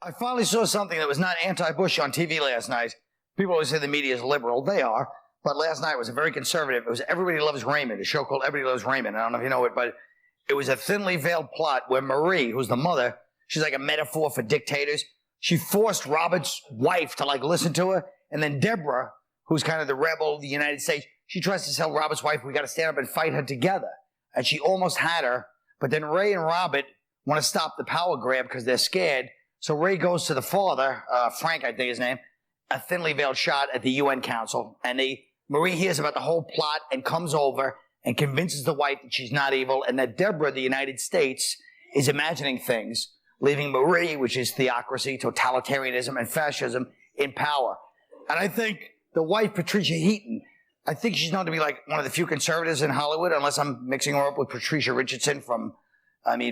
I finally saw something that was not anti-Bush on TV last night. People always say the media is liberal. They are. But last night was a very conservative. It was Everybody Loves Raymond, a show called Everybody Loves Raymond. I don't know if you know it, but it was a thinly veiled plot where Marie, who's the mother, she's like a metaphor for dictators. She forced Robert's wife to, like, listen to her. And then Deborah, who's kind of the rebel of the United States, she tries to tell Robert's wife, we got to stand up and fight her together. And she almost had her. But then Ray and Robert want to stop the power grab because they're scared. So Ray goes to the father, Frank, I think his name, a thinly veiled shot at the UN Council. And Marie hears about the whole plot and comes over and convinces the wife that she's not evil and that Deborah, the United States, is imagining things, leaving Marie, which is theocracy, totalitarianism, and fascism, in power. And I think the wife, Patricia Heaton, I think she's known to be like one of the few conservatives in Hollywood, unless I'm mixing her up with Patricia Richardson from Tim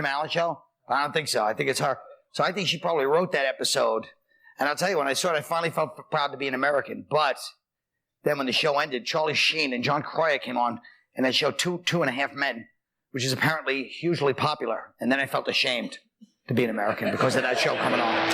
Allen Show. I don't think so. I think it's her. So I think she probably wrote that episode. And I'll tell you, when I saw it, I finally felt proud to be an American. But then when the show ended, Charlie Sheen and John Cryer came on, and that show Two and a Half Men, which is apparently hugely popular. And then I felt ashamed to be an American because of that show coming on.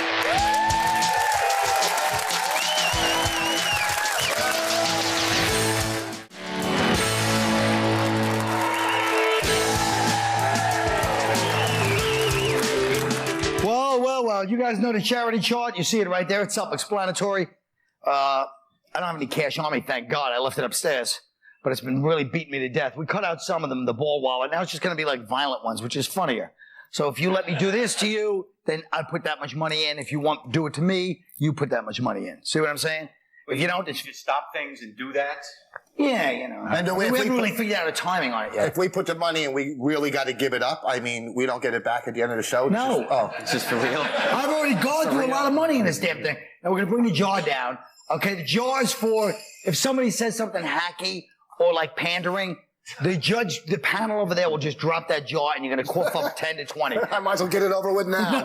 Well, you guys know the charity chart. You see it right there. It's self-explanatory. I don't have any cash on me, thank God. I left it upstairs. But it's been really beating me to death. We cut out some of them, the ball wallet. Now it's just going to be like violent ones, which is funnier. So if you let me do this to you, then I put that much money in. If you want to do it to me, you put that much money in. See what I'm saying? If you don't, if you stop things and do that. Yeah, you know. And we haven't really figured out a timing on it yet. If we put the money and we really got to give it up, I mean, we don't get it back at the end of the show. No. It's just for real. I've already gone through a lot of money in this damn thing. And we're going to bring the jar down. Okay, the jar is for if somebody says something hacky or like pandering, the panel over there will just drop that jar and you're going to cough up 10 to 20. I might as well get it over with now.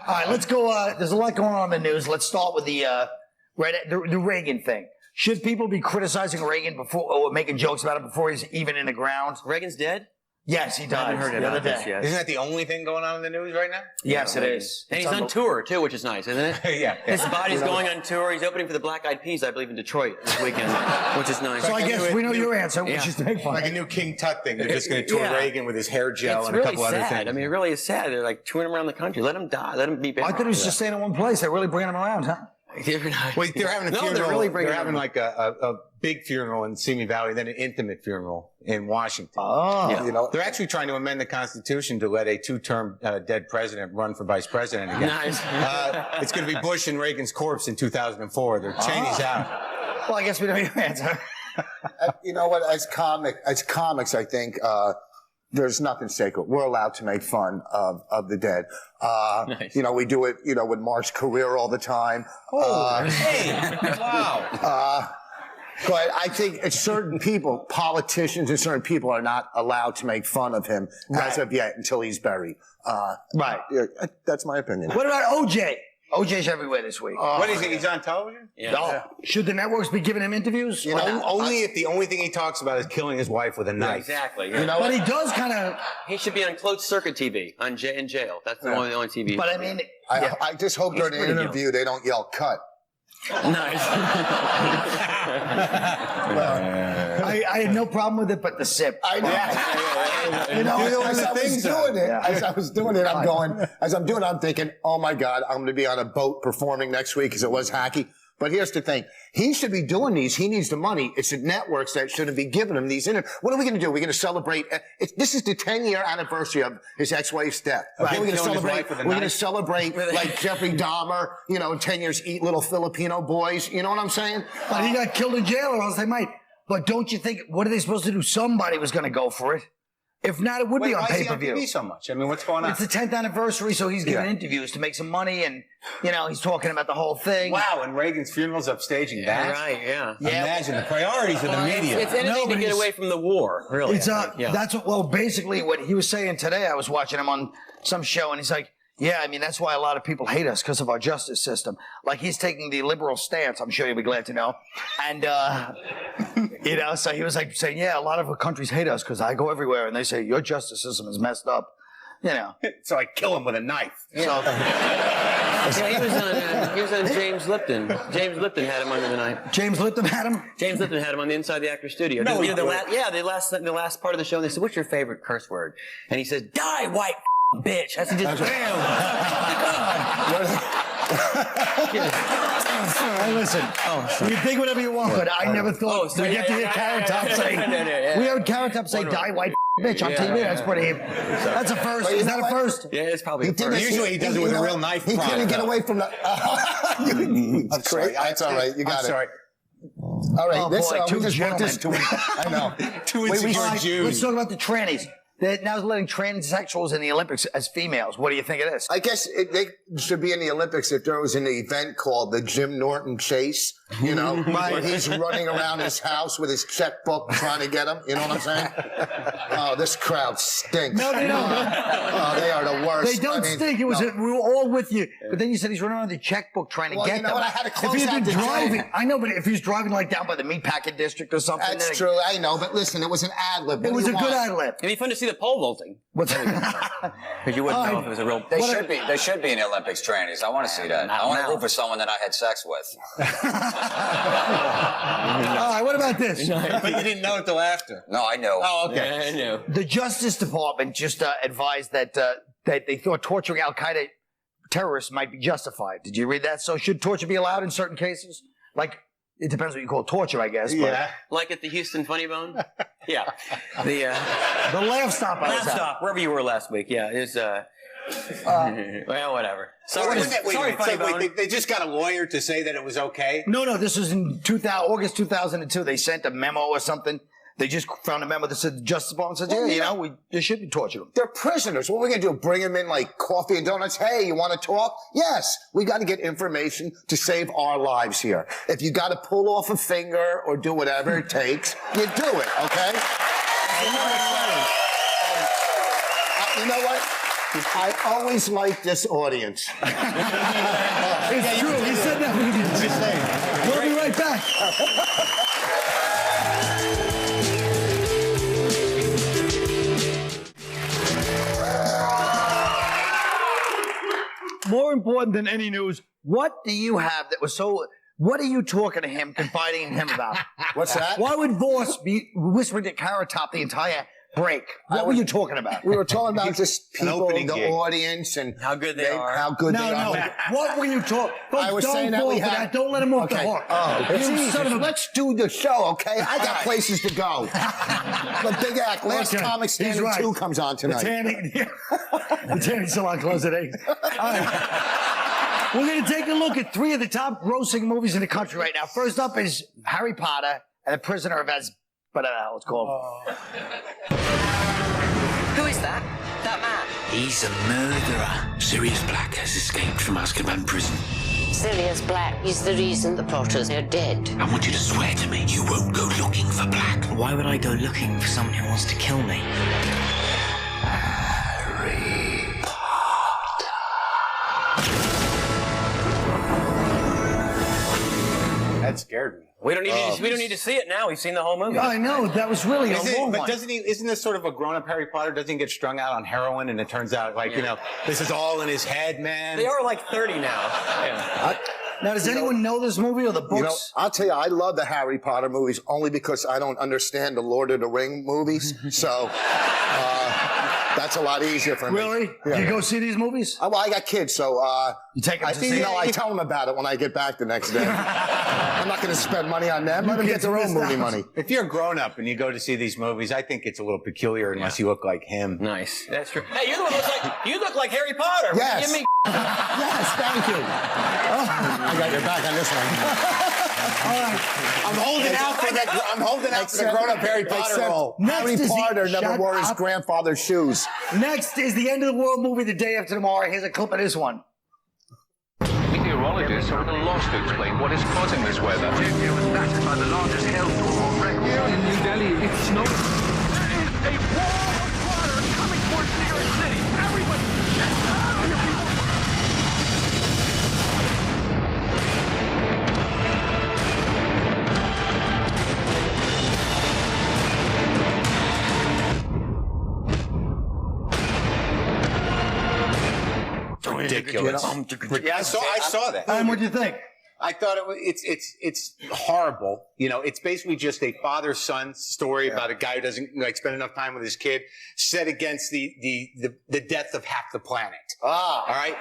All right, let's go. There's a lot going on in the news. Let's start with the Reagan thing. Should people be criticizing Reagan before or making jokes about it before he's even in the ground? Reagan's dead? Yes, he died. I haven't heard the other day. yet. Isn't that the only thing going on in the news right now? Yes, it is. And he's on tour, too, which is nice, isn't it? Yeah. His body's going on tour. He's opening for the Black Eyed Peas, I believe, in Detroit this weekend, which is nice. So I guess we know your answer, which is to make fun. Like a new King Tut thing. They're just going to tour Reagan with his hair gel and a couple other things. I mean, it really is sad. They're like touring him around the country. Let him die. Let him be buried. I thought he was just staying in one place. They're really bringing him around, huh? Wait, they're having a funeral. They're having like a big funeral in Simi Valley, then an intimate funeral in Washington. Oh. Yeah. You know, They're actually trying to amend the Constitution to let a two-term dead president run for vice president again. Nice. It's going to be Bush and Reagan's corpse in 2004. They're Cheney's out. Well, I guess we know your answer. you know what? As comics, I think there's nothing sacred. We're allowed to make fun of the dead. Nice. You know, we do it, you know, with Mark's career all the time. Hey! Wow. But I think it's certain people, politicians and certain people are not allowed to make fun of him as of yet until he's buried. Right. Yeah, that's my opinion. What about OJ? OJ's everywhere this week. What is it? He's on television? Yeah. No. Should the networks be giving him interviews? You know, Only if the only thing he talks about is killing his wife with a knife. Exactly. you know, But he does kind of. He should be on closed circuit TV in jail. That's the only TV. But I mean, I just hope during the pretty interview they don't yell "cut." Nice. I had no problem with it, but the sip. I know. You know, as I was doing it, I'm thinking, oh my God, I'm going to be on a boat performing next week because it was hacky. But here's the thing. He should be doing these. He needs the money. It's the networks that shouldn't be giving him these interviews. What are we going to do? We're going to celebrate. This is the 10-year anniversary of his ex-wife's death. Right. We're going to celebrate like Jeffrey Dahmer, you know, in 10 years, eat little Filipino boys. You know what I'm saying? But he got killed in jail, or else they might. But don't you think, what are they supposed to do? Somebody was going to go for it. If not, it would be on pay-per-view. Why is he on TV so much? I mean, what's going on? It's the 10th anniversary, so he's giving interviews to make some money, and, you know, he's talking about the whole thing. Wow, and Reagan's funeral's upstaging that? Right, yeah. Imagine the priorities of the media. It's anything to get away from the war, really. It's, that's what, well, basically what he was saying today, I was watching him on some show, and he's like, Yeah, I mean, that's why a lot of people hate us, because of our justice system. Like, he's taking the liberal stance, I'm sure you'll be glad to know. And, you know, so he was like saying, yeah, a lot of countries hate us because I go everywhere and they say, your justice system is messed up. You know. So I kill him with a knife. So, Yeah, he was on James Lipton. James Lipton had him under the knife. James Lipton had him? James Lipton had him on the Inside the Actor Studio. No, the last part of the show, they said, what's your favorite curse word? And he said, die, white bitch. That's just, damn. Hey, listen, you think whatever you want, but I never thought we get to hear Carrot Top say, we heard Carrot Top say, die, white bitch on TV. That's pretty, that's a first. Is that a first? Yeah, it's probably a first. Usually he does it with a real knife. He couldn't get away from the... That's great. That's all right. You got it. Sorry. All right. Oh, This, boy, we just want this to... I know. Two insecure Jews. Let's talk about the trannies. They're now letting transsexuals in the Olympics as females. What do you think of this? I guess they should be in the Olympics if there was an event called the Jim Norton Chase, you know, where he's running around his house with his checkbook trying to get him. You know what I'm saying? Oh, this crowd stinks. No, they don't. Oh, they are the worst. They don't stink. It was we were all with you. But then you said he's running around with the checkbook trying to get you know them. what? I had to close if he'd out been the driving, gym. I know, but if he was driving like down by the meatpacking district or something. That's true. I know. But listen, it was an ad lib. It was a good ad lib. It'd be fun to see the pole vaulting. What's Because you wouldn't know if it was a real... They should be in the Olympics trannies. I want to see that. I want to root for someone that I had sex with. All right, what about this? But you didn't know it till after. No, I know. Oh, okay. Yeah, I know. The Justice Department just advised that they thought torturing Al-Qaeda terrorists might be justified. Did you read that? So should torture be allowed in certain cases? Like, it depends what you call torture, I guess. But Yeah. Like at the Houston Funny Bone? Yeah. The laugh stop I was last at. stop, wherever you were last week. Yeah, it's well, whatever. Sorry, sorry, Funny Bone. They just got a lawyer to say that it was okay. No, this was in August 2002. They sent a memo or something. They just found a memo that said the Justice Department said, yeah, you know, they should be torturing them. They're prisoners. What are we going to do? Bring them in like coffee and donuts? Hey, you want to talk? Yes. We got to get information to save our lives here. If you got to pull off a finger or do whatever it takes, you do it, okay? You know what? I always like this audience. It's true. He said that when he did. We'll be right back. More important than any news, what do you have that was so... What are you talking to him, confiding in him about? What's that? Why would Voss be whispering to Carrot Top the entire break? What were you talking about? We were talking about just people, opening the gig. audience, and How good they are. How good they No. are. What were you talking? I was saying that we had. Don't let him off the hook. Let's do the show, okay? I got places to go. The Big Act, Last Okay. Comic He's Standing right. 2 comes on tonight. The Tanning Salon closed at 8. All right. We're going to take a look at 3 of the top grossing movies in the country right now. First up is Harry Potter and the Prisoner of Azkaban. Whatever the hell it's called. Who is that? That man? He's a murderer. Sirius Black has escaped from Azkaban prison. Sirius Black is the reason the Potters are dead. I want you to swear to me you won't go looking for Black. Why would I go looking for someone who wants to kill me? Harry Potter. That scared me. We don't need to see it now. We've seen the whole movie. I know. That was really a long one. Isn't this sort of a grown-up Harry Potter? Doesn't he get strung out on heroin and it turns out like, you know, this is all in his head, man? They are like 30 now. Yeah. Now, does anyone know this movie or the books? You know, I'll tell you, I love the Harry Potter movies only because I don't understand the Lord of the Ring movies. So that's a lot easier for me. Really? Yeah. You go see these movies? Well, I got kids, so You take them to see I tell them about it when I get back the next day. I'm not going to spend money on them. Let them get their own movie money. If you're a grown-up and you go to see these movies, I think it's a little peculiar unless you look like him. Nice. That's true. Hey, you look like Harry Potter. Yes. Give me Yes, thank you. I got your back on this one. I'm holding out for the grown-up Harry Potter role. Harry Next is Potter Shut never wore his up. grandfather's shoes. Next is the end of the world movie the day after tomorrow. Here's a clip of this one. Meteorologists are at a loss to explain what is causing this weather. India was battered by the largest hailstorm on record. Here in New Delhi, it's snowing. There is a wall of water coming towards New York City. Everybody, get out of here, people! ridiculous. Yeah, I saw that. And what do you think? I thought it's horrible. You know, it's basically just a father-son story about a guy who doesn't spend enough time with his kid, set against the death of half the planet. All right.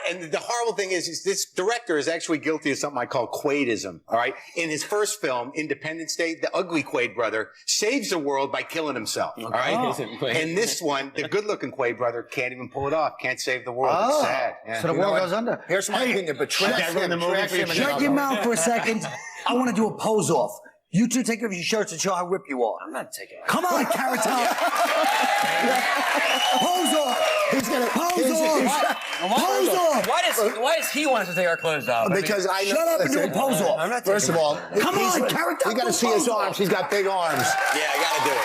And the horrible thing is this director is actually guilty of something I call Quaidism. All right. In his first film, Independence Day, the ugly Quaid brother saves the world by killing himself. All right. And this one, the good-looking Quaid brother can't even pull it off. Can't save the world. It's sad. Yeah. So the world goes under. Here's my opinion, but trash him. Shut your mouth for a second. I want to do a pose off. You two take off your shirts and show how ripped you are. I'm not taking it. Come on, Carrot Top. Pose off. He's gonna pose off. Pose off. Why does he want us to take our clothes off? Because I know. Shut up and do a pose off. I'm not First of all, come on, Carrot Top. You got to see his arms. He's got big arms. Yeah, I got to do it.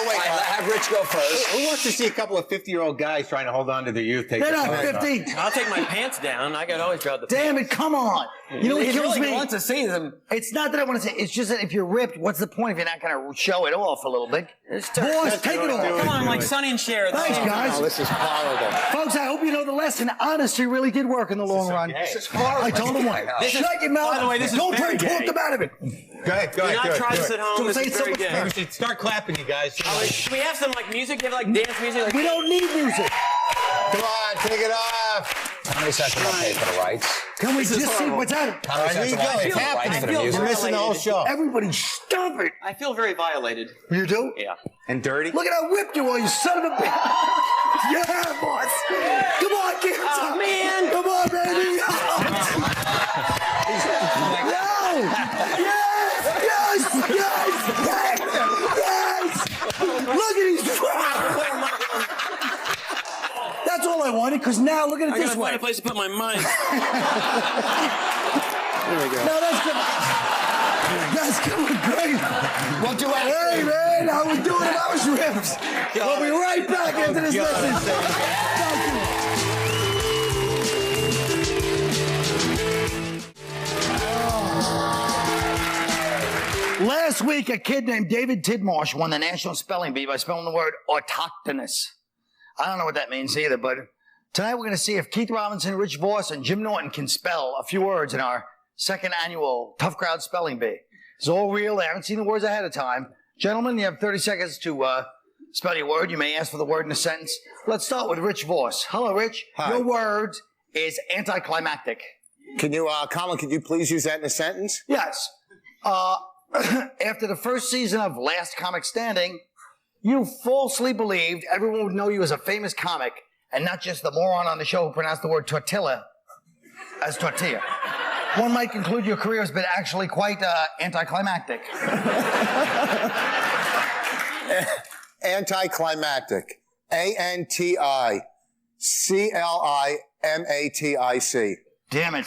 Wait. Have Rich go first. Who wants to see a couple of 50-year-old guys trying to hold on to their youth? They're not 50. I'll take my pants down. I can always grab the Damn it, come on. You know what kills me? He wants to see them. It's not that I want to say. It's just that if you're ripped, what's the point if you're not going to show it off a little bit? Boys, take it off. Come on, like Sonny and Cher. Thanks, guys. Oh, this is horrible. Folks, I hope you know the lesson. Honesty really did work in the long run. This is horrible. I told them what. Shut your mouth. By the way, this is Don't very talk gay. about it. Go ahead. Do not try this at home. This is very gay. We should start clapping, you guys. Should we have some like music? Give like dance music? Like We don't need music. Come on, take it off. How many cents will I pay for the rights? Can we just see what's happening? How many cents will I pay for the rights for the music? You're missing the whole show. Everybody stop it. I feel very violated. You do? Yeah. And dirty? Look at how whipped you are, you son of a bitch. Yeah, boss. Come on, get Oh, man. Come on, baby. Yes. Look at these. That's all I wanted, because now look at it I this gotta way. find a place to put my mind. There we go. No, that's going great. We'll do it. Hey, man, I was doing it. I was ripped. We'll be right back after this lesson. Last week, a kid named David Tidmarsh won the National Spelling Bee by spelling the word autochthonous. I don't know what that means either, but tonight we're going to see if Keith Robinson, Rich Voss, and Jim Norton can spell a few words in our second annual Tough Crowd Spelling Bee. It's all real. They haven't seen the words ahead of time. Gentlemen, you have 30 seconds to spell your word. You may ask for the word in a sentence. Let's start with Rich Voss. Hello, Rich. Hi. Your word is anticlimactic. Can you, Colin, can you please use that in a sentence? Yes. After the first season of Last Comic Standing, you falsely believed everyone would know you as a famous comic and not just the moron on the show who pronounced the word tortilla as tortilla. One might conclude your career has been actually quite anticlimactic. Anticlimactic. ANTICLIMATIC. Damn it.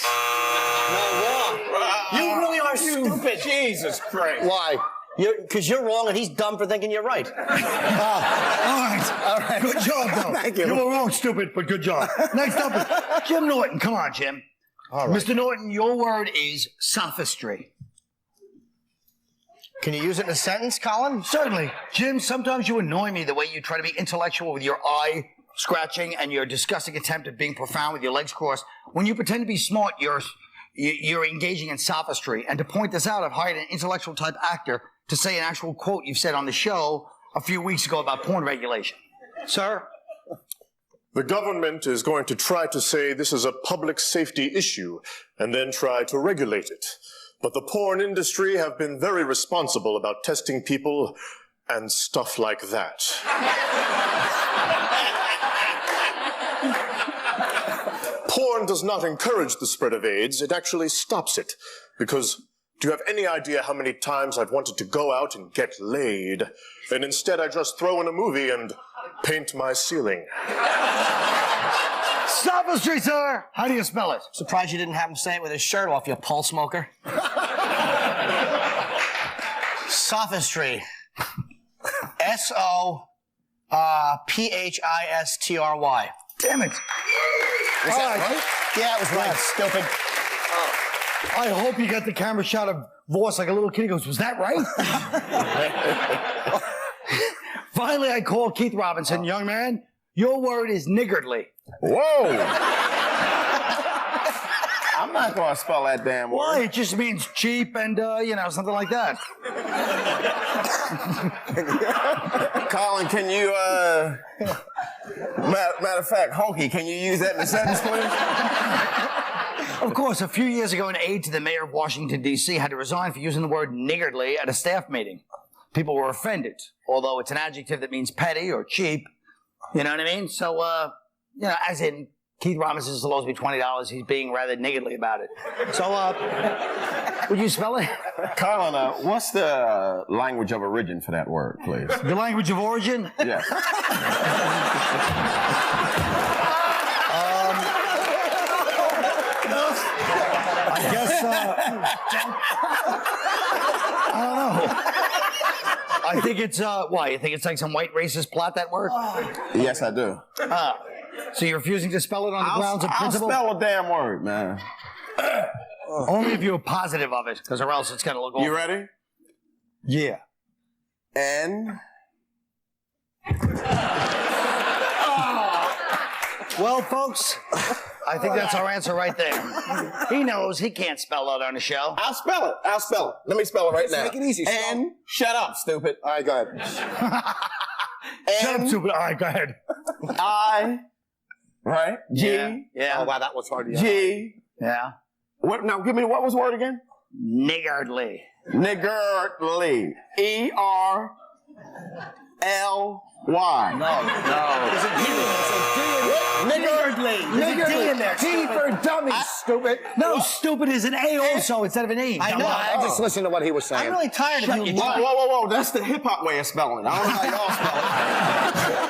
You really are stupid. Jesus Christ. Why? Because you're wrong and he's dumb for thinking you're right. All right. Good job, though. Thank you. You were wrong, stupid, but good job. Next up is Jim Norton. Come on, Jim. All right. Mr. Norton, your word is sophistry. Can you use it in a sentence, Colin? Certainly. Jim, sometimes you annoy me the way you try to be intellectual with your eye scratching and your disgusting attempt at being profound with your legs crossed. When you pretend to be smart, you're engaging in sophistry. And to point this out, I've hired an intellectual type actor to say an actual quote you've said on the show a few weeks ago about porn regulation. Sir? The government is going to try to say this is a public safety issue and then try to regulate it. But the porn industry have been very responsible about testing people and stuff like that. Porn does not encourage the spread of AIDS, it actually stops it. Because do you have any idea how many times I've wanted to go out and get laid, and instead I just throw in a movie and paint my ceiling? Sophistry, sir! How do you spell it? Surprised you didn't have him say it with his shirt off, you pole smoker. Sophistry. SOPHISTRY. Damn it. Was that right? Yeah, it was right, stupid. I hope you got the camera shot of Voss like a little kid. He goes, was that right? Finally, Finally, I called Keith Robinson, young man, your word is niggardly. Whoa! I'm not going to spell that damn word. Why? It just means cheap and, something like that. Colin, can you, matter of fact, Honky, can you use that in a sentence, please? Of course, a few years ago, an aide to the mayor of Washington, D.C. had to resign for using the word niggardly at a staff meeting. People were offended, although it's an adjective that means petty or cheap. You know what I mean? So, as in, Keith Robinson is supposed to be $20. He's being rather niggardly about it. So, would you spell it? Colin, what's the language of origin for that word, please? The language of origin? Yeah. I guess, I don't know. I think it's, why? You think it's like some white racist plot, that word? Yes, I do. So you're refusing to spell it on the grounds of principle? I'll spell a damn word, man. Only if you're positive of it, because or else it's going to look awful. You ready? Yeah. N. Well, folks, I think that's our answer right there. He knows he can't spell it on the show. I'll spell it. Let me spell it right now. Make it easy. N. Shut up, stupid. All right, go ahead. Shut up, stupid. All right, go ahead. I. Right? G. Yeah. Oh, wow, that was hard. G. Yeah. What? Now, give me what was the word again? Niggardly. Niggardly. E-R-L-Y. No. Niggardly. Niggardly in there. T for dummy, stupid. No, stupid is an A also instead of an E. I know. I just listened to what he was saying. I'm really tired of you. Whoa. That's the hip-hop way of spelling it. I don't know how y'all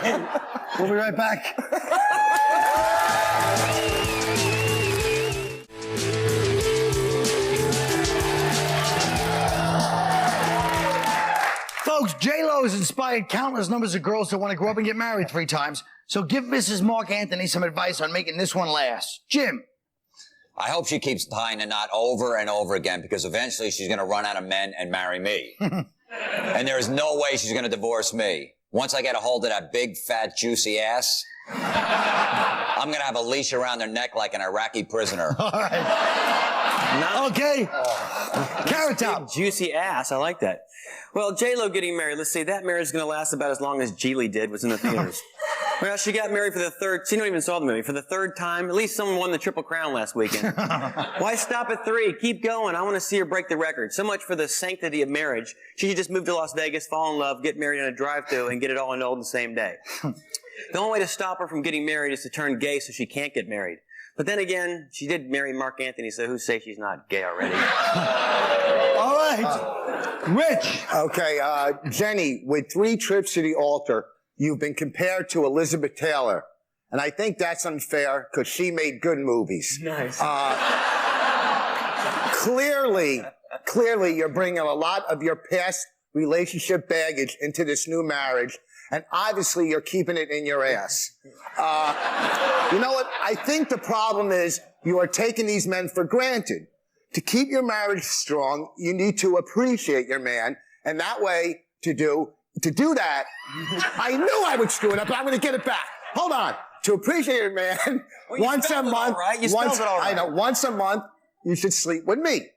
spell it. We'll be right back. Folks, J-Lo has inspired countless numbers of girls to want to grow up and get married 3 times. So give Mrs. Marc Anthony some advice on making this one last. Jim. I hope she keeps tying the knot over and over again because eventually she's going to run out of men and marry me. And there is no way she's going to divorce me. Once I get a hold of that big, fat, juicy ass, I'm going to have a leash around her neck like an Iraqi prisoner. All right. Okay. Carrot Top. Juicy ass. I like that. Well, J-Lo getting married. Let's see. That marriage is going to last about as long as Geely did was in the theaters. Well, she got married for the third. She didn't even saw the movie for the 3rd time. At least someone won the Triple Crown last weekend. Why stop at 3? Keep going. I want to see her break the record. So much for the sanctity of marriage. She should just move to Las Vegas, fall in love, get married on a drive-thru, and get it all annulled the same day. The only way to stop her from getting married is to turn gay so she can't get married. But then again, she did marry Marc Anthony, so who's say she's not gay already? All right. Rich. Okay, Jenny, with 3 trips to the altar, you've been compared to Elizabeth Taylor. And I think that's unfair because she made good movies. Nice. Clearly, you're bringing a lot of your past relationship baggage into this new marriage. And obviously, you're keeping it in your ass. You know what? I think the problem is you are taking these men for granted. To keep your marriage strong, you need to appreciate your man. And that way, to do that, I knew I would screw it up, but I'm going to get it back. Hold on. To appreciate your man, once a month. You spelled it all right. I know. Once a month, you should sleep with me.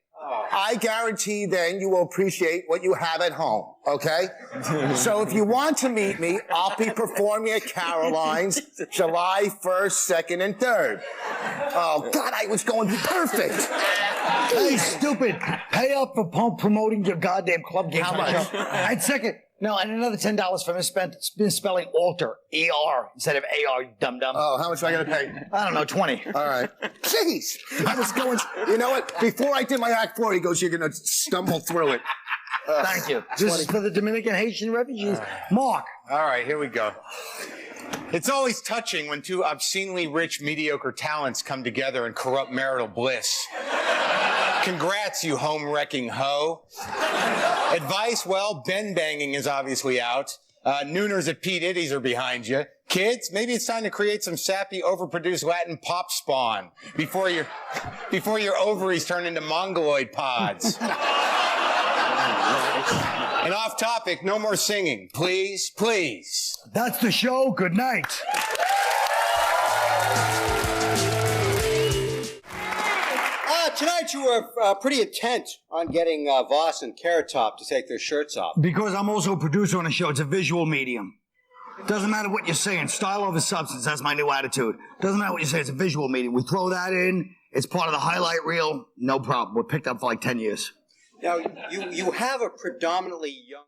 I guarantee then you will appreciate what you have at home, okay? So if you want to meet me, I'll be performing at Caroline's July 1st, 2nd, and 3rd. Oh, God, I was going perfect. Hey, stupid. Pay up for promoting your goddamn club game. How much? I'd second. No, and another $10 for misspelling alter, E-R, instead of A-R, you dum-dum. Oh, how much do I got to pay? I don't know, 20. All right. Jeez. I was going, you know what? Before I did my Act 4, he goes, you're going to stumble through it. Thank you. This is for the Dominican Haitian refugees. Mark. All right, here we go. It's always touching when 2 obscenely rich, mediocre talents come together in corrupt marital bliss. Congrats, you home-wrecking hoe. Advice, well, Ben banging is obviously out. Nooners at P. Diddy's are behind you. Kids, maybe it's time to create some sappy, overproduced Latin pop spawn before your ovaries turn into mongoloid pods. And off topic, no more singing. Please, please. That's the show. Good night. Tonight you were pretty intent on getting Voss and Carrot Top to take their shirts off. Because I'm also a producer on a show. It's a visual medium. Doesn't matter what you're saying. Style over substance. That's my new attitude. Doesn't matter what you say. It's a visual medium. We throw that in. It's part of the highlight reel. No problem. We're picked up for like 10 years. Now, you have a predominantly young...